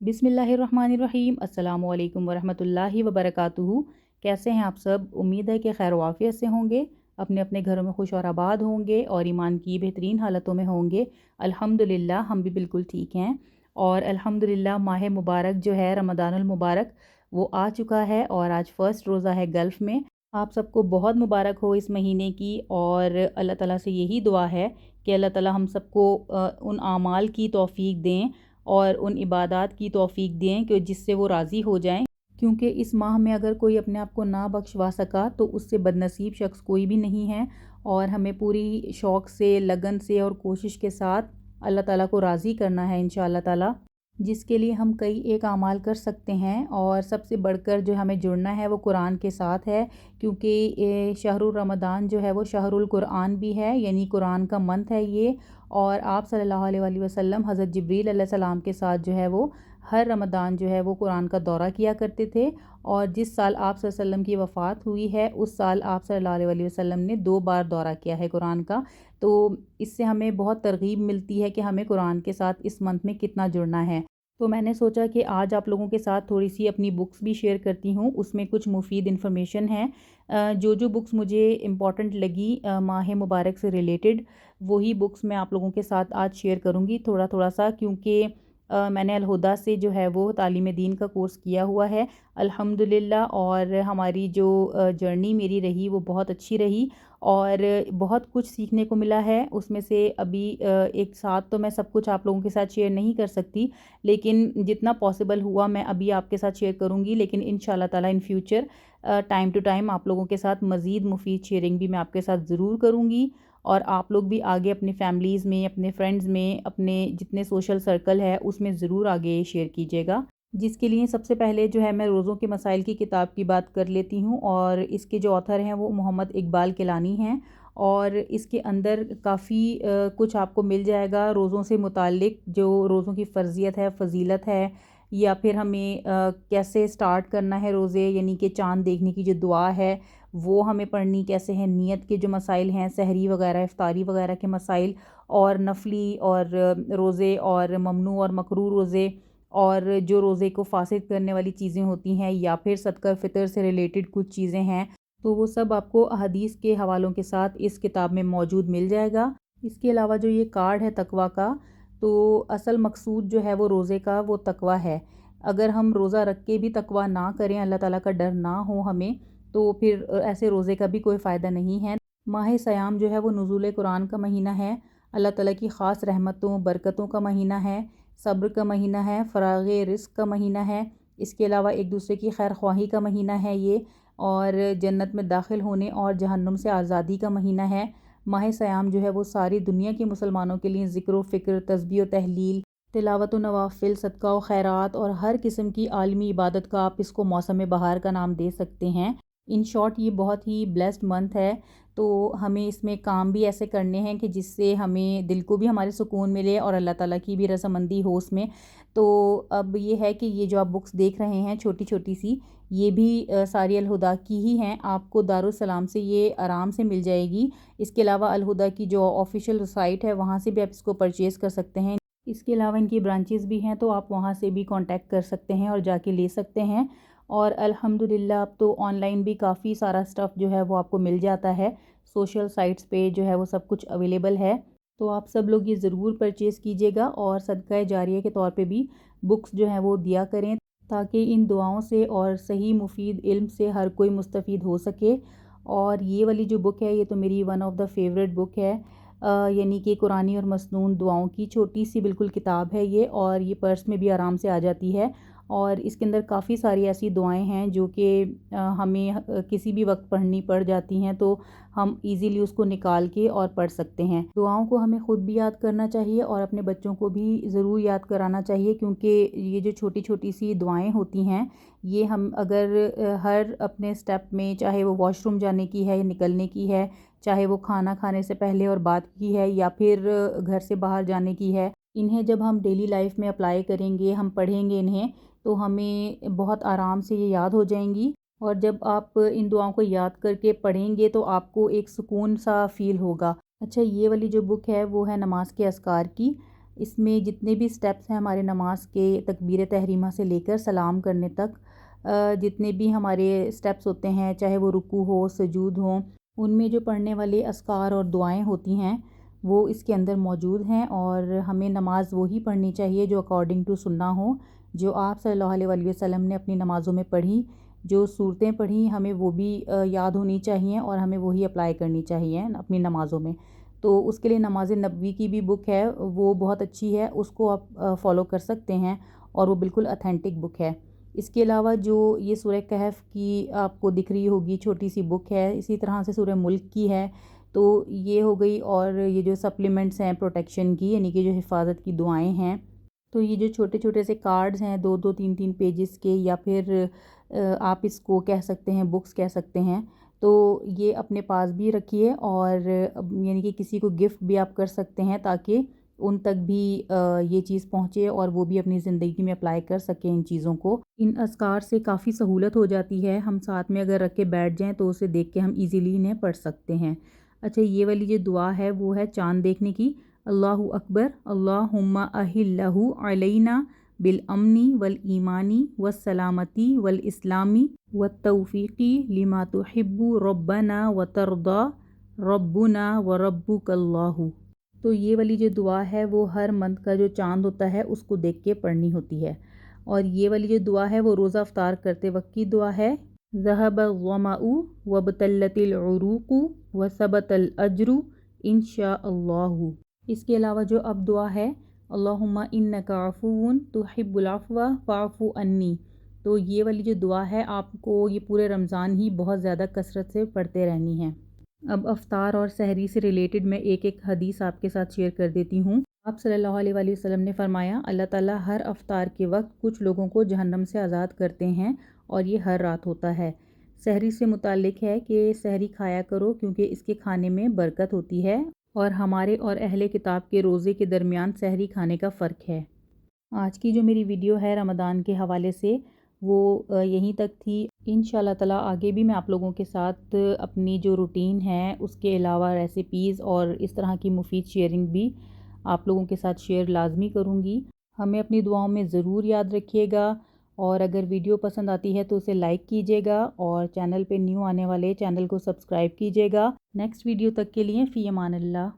बिस्मिल्लाहिर्रहमानिर्रहीम। अस्सलामु अलैकुम वरहमतुल्लाहि वबरकातुहू। कैसे हैं आप सब? उम्मीद है कि खैर वाफ़ियत से होंगे, अपने अपने घरों में खुश और आबाद होंगे और ईमान की बेहतरीन हालतों में होंगे। अल्हम्दुलिल्लाह हम भी बिल्कुल ठीक हैं। और अल्हम्दुलिल्लाह माह मुबारक जो है रमज़ानुल मुबारक वो आ चुका है और आज फ़र्स्ट रोज़ा है गल्फ़ में। आप सबको बहुत मुबारक हो इस महीने की। और अल्लाह ताला से यही दुआ है कि अल्लाह ताला हम सबको उन आमाल की तौफ़ीक दें और उन इबादात की तौफ़ीक दें कि जिससे वो राज़ी हो जाएं। क्योंकि इस माह में अगर कोई अपने आप को ना बख्शवा सका तो उससे बदनसीब शख्स कोई भी नहीं है। और हमें पूरी शौक़ से, लगन से और कोशिश के साथ अल्लाह ताला को राज़ी करना है इंशाअल्लाह ताला, जिसके लिए हम कई एक आमाल कर सकते हैं। और सबसे बढ़कर जो हमें जुड़ना है वो कुरान के साथ है, क्योंकि शहरुर रमज़ान जो है वो शहरुल कुरान भी है, यानी कुरान का मंथ है ये। और आप सल्लल्लाहु अलैहि वसल्लम हज़रत जिब्रील अलैहिस्सलाम के साथ जो है वो हर रमज़ान जो है वो कुरान का दौरा किया करते थे। और जिस साल आप सल्लल्लाहु अलैहि वसल्लम की वफ़ात हुई है उस साल आप सल्लल्लाहु अलैहि वसल्लम ने 2 बार दौरा किया है कुरान का। तो इससे हमें बहुत तरग़ीब मिलती है कि हमें कुरान के साथ इस मंथ में कितना जुड़ना है। तो मैंने सोचा कि आज आप लोगों के साथ थोड़ी-सी अपनी बुक्स भी शेयर करती हूँ, उसमें कुछ मुफ़ीद इन्फॉर्मेशन है। जो बुक्स मुझे इम्पॉर्टेंट लगी माह मुबारक से रिलेटेड, वही बुक्स मैं आप लोगों के साथ आज शेयर करूँगी थोड़ा-थोड़ा सा, क्योंकि मैंने अल-हुदा से जो है वो तालीम दीन का कोर्स किया हुआ है अल्हम्दुलिल्लाह। और हमारी जो जर्नी मेरी रही वो बहुत अच्छी रही और बहुत कुछ सीखने को मिला है। उसमें से अभी एक साथ तो मैं सब कुछ आप लोगों के साथ शेयर नहीं कर सकती, लेकिन जितना पॉसिबल हुआ मैं अभी आपके साथ शेयर करूँगी। लेकिन इंशाअल्लाह ताला in future time to time आप लोगों के साथ मज़ीद मुफ़ीद शेयरिंग भी मैं आपके साथ ज़रूर करूँगी। और आप लोग भी आगे अपनी फ़ैमिलीज़ में, अपने फ्रेंड्स में, अपने जितने सोशल सर्कल है उसमें ज़रूर आगे शेयर कीजिएगा। जिसके लिए सबसे पहले जो है मैं रोज़ों के मसाइल की किताब की बात कर लेती हूँ। और इसके जो ऑथर हैं वो मोहम्मद इकबाल किलानी हैं। और इसके अंदर काफ़ी कुछ आपको मिल जाएगा रोज़ों से मुताल्लिक़, जो रोज़ों की फ़र्ज़ियत है, फ़ज़ीलत है, या फिर हमें कैसे स्टार्ट करना है रोज़े, यानी कि चाँद देखने की जो दुआ है वो हमें पढ़नी कैसे है, नियत के जो मसाइल हैं, सहरी वगैरह, इफ्तारी वगैरह के मसाइल, और नफली और रोज़े और ममनू और मकरूह रोज़े, और जो रोज़े को फ़ासिद करने वाली चीज़ें होती हैं, या फिर सदका फ़ितर से रिलेटेड कुछ चीज़ें हैं, तो वो सब आपको अहादीस के हवालों के साथ इस किताब में मौजूद मिल जाएगा। इसके अलावा जो ये कार्ड है तकवा का, तो असल मकसूद जो है वो रोज़े का वो तकवा है। अगर हम रोज़ा रख के भी तकवा ना करें, अल्लाह ताला का डर ना हो हमें, तो फिर ऐसे रोज़े का भी कोई फ़ायदा नहीं है। माह सयाम जो है वो नुज़ूल कुरान का महीना है, अल्लाह ताला की ख़ास रहमतों बरकतों का महीना है, सब्र का महीना है, फ़राग़ रिज़्क़ का महीना है। इसके अलावा एक दूसरे की खैर ख्वाही का महीना है ये, और जन्नत में दाखिल होने और जहन्नुम से आज़ादी का महीना है। माह सयाम जो है वो सारी दुनिया के मुसलमानों के लिए ज़िक्र व फ़िक्र, तस्बीह व तहलील, तिलावत व नवाफ़िल, सदका व खैरात और हर किस्म की आलमी इबादत का आप इसको मौसम बहार का नाम दे सकते हैं। इन शॉर्ट ये बहुत ही ब्लेस्ड मंथ है। तो हमें इसमें काम भी ऐसे करने हैं कि जिससे हमें दिल को भी हमारे सुकून मिले और अल्लाह ताला की भी रज़ामंदी हो उसमें। तो अब ये है कि ये जो आप बुक्स देख रहे हैं छोटी-छोटी सी, ये भी सारी अल-हुदा की ही हैं। आपको दारुस सलाम से ये आराम से मिल जाएगी। इसके अलावा अल-हुदा की जो ऑफ़िशियल साइट है वहाँ से भी आप इसको परचेज़ कर सकते हैं। इसके अलावा इनकी ब्रांचेज़ भी हैं, तो आप वहाँ से भी कॉन्टैक्ट कर सकते हैं और जाके ले सकते हैं। और अल्हम्दुलिल्लाह अब तो ऑनलाइन भी काफ़ी सारा स्टफ़ जो है वो आपको मिल जाता है। सोशल साइट्स पे जो है वो सब कुछ अवेलेबल है। तो आप सब लोग ये ज़रूर परचेज़ कीजिएगा और सदका जारिया के तौर पे भी बुक्स जो हैं वो दिया करें, ताकि इन दुआओं से और सही मुफ़ीद इल्म से हर कोई मुस्तफ़ीद हो सके। और ये वाली जो बुक है ये तो मेरी one of the favourite book है। यानी कि कुरानी और मसनून दुआओं की छोटी सी बिल्कुल किताब है ये, और ये पर्स में भी आराम से आ जाती है। और इसके अंदर काफ़ी सारी ऐसी दुआएं हैं जो कि हमें किसी भी वक्त पढ़नी पड़ जाती हैं, तो हम इजीली उसको निकाल के और पढ़ सकते हैं। दुआओं को हमें ख़ुद भी याद करना चाहिए और अपने बच्चों को भी ज़रूर याद कराना चाहिए, क्योंकि ये जो छोटी छोटी सी दुआएं होती हैं ये हम अगर हर अपने स्टेप में, चाहे वो वॉशरूम जाने की है या निकलने की है, चाहे वो खाना खाने से पहले और बाद की है, या फिर घर से बाहर जाने की है, इन्हें जब हम डेली लाइफ में अप्लाई करेंगे, हम पढ़ेंगे इन्हें, तो हमें बहुत आराम से ये याद हो जाएंगी। और जब आप इन दुआओं को याद करके पढ़ेंगे तो आपको एक सुकून सा फ़ील होगा। अच्छा, ये वाली जो बुक है वो है नमाज के अस्कार की। اس میں جتنے بھی سٹیپس ہیں ہمارے نماز کے تکبیر تحریمہ سے لے کر سلام کرنے تک، جتنے بھی ہمارے سٹیپس ہوتے ہیں، چاہے وہ رکوع ہو، سجود ہوں، ان میں جو پڑھنے والے اذکار اور دعائیں ہوتی ہیں وہ اس کے اندر موجود ہیں، اور ہمیں نماز وہی پڑھنی چاہیے جو اکارڈنگ ٹو سنہ ہو، جو آپ صلی اللہ علیہ وآلہ وسلم نے اپنی نمازوں میں پڑھی، جو صورتیں پڑھی ہمیں وہ بھی یاد ہونی چاہیے اور ہمیں وہی اپلائی کرنی چاہیے اپنی نمازوں میں۔ تو اس کے لیے نماز نبوی کی بھی بک ہے، وہ بہت اچھی ہے، اس کو آپ فالو کر سکتے ہیں، اور وہ بالکل اتھینٹک بک ہے۔ اس کے علاوہ جو یہ سورہ کہف کی آپ کو دکھ رہی ہوگی چھوٹی سی بک ہے، اسی طرح سے سورہ ملک کی ہے، تو یہ ہو گئی، اور یہ جو سپلیمنٹس ہیں پروٹیکشن کی، یعنی کہ جو حفاظت کی دعائیں ہیں، تو یہ جو چھوٹے چھوٹے سے کارڈز ہیں 2-2 3-3 پیجز کے، یا پھر آپ اس کو کہہ سکتے ہیں بکس کہہ سکتے ہیں، تو یہ اپنے پاس بھی رکھیے، اور یعنی کہ کسی کو گفٹ بھی آپ کر سکتے ہیں تاکہ ان تک بھی یہ چیز پہنچے اور وہ بھی اپنی زندگی میں اپلائی کر سکیں ان چیزوں کو۔ ان اذکار سے کافی سہولت ہو جاتی ہے، ہم ساتھ میں اگر رکھ کے بیٹھ جائیں تو اسے دیکھ کے ہم ایزیلی انہیں پڑھ سکتے ہیں۔ اچھا، یہ والی جو دعا ہے وہ ہے چاند دیکھنے کی۔ اللہ اکبر، اللہم اہلہ علینا بالامنی والایمانی والسلامتی والاسلامی والتوفیقی لما تحب ربنا وترضا ربنا وربک اللہ۔ تو یہ والی جو دعا ہے وہ ہر منتھ کا جو چاند ہوتا ہے اس کو دیکھ کے پڑھنی ہوتی ہے، اور یہ والی جو دعا ہے وہ روزہ افطار کرتے وقت کی دعا ہے۔ ذہب الظمأ وابتلت العروق وثبت الاجر انشاء اللہ۔ اس کے علاوہ جو اب دعا ہے، اللہم انک عفو تحب العفو فاعف عنی، تو یہ والی جو دعا ہے آپ کو یہ پورے رمضان ہی بہت زیادہ کثرت سے پڑھتے رہنی ہے۔ اب افطار اور سحری سے ریلیٹڈ میں ایک ایک حدیث آپ کے ساتھ شیئر کر دیتی ہوں۔ آپ صلی اللہ علیہ وآلہ وسلم نے فرمایا، اللہ تعالیٰ ہر افطار کے وقت کچھ لوگوں کو جہنم سے آزاد کرتے ہیں، اور یہ ہر رات ہوتا ہے۔ سحری سے متعلق ہے کہ سحری کھایا کرو کیونکہ اس کے کھانے میں برکت ہوتی ہے، اور ہمارے اور اہل کتاب کے روزے کے درمیان سحری کھانے کا فرق ہے۔ آج کی جو میری ویڈیو ہے رمضان کے حوالے سے وہ یہیں تک تھی۔ انشاءاللہ تعالیٰ آگے بھی میں آپ لوگوں کے ساتھ اپنی جو روٹین ہے اس کے علاوہ ریسیپیز اور اس طرح کی مفید شیئرنگ بھی آپ لوگوں کے ساتھ شیئر لازمی کروں گی۔ ہمیں اپنی دعاؤں میں ضرور یاد رکھیے گا، اور اگر ویڈیو پسند آتی ہے تو اسے لائک کیجیے گا، اور چینل پہ نیو آنے والے چینل کو سبسکرائب کیجیے گا۔ نیکسٹ ویڈیو تک کے لیے فی امان اللہ۔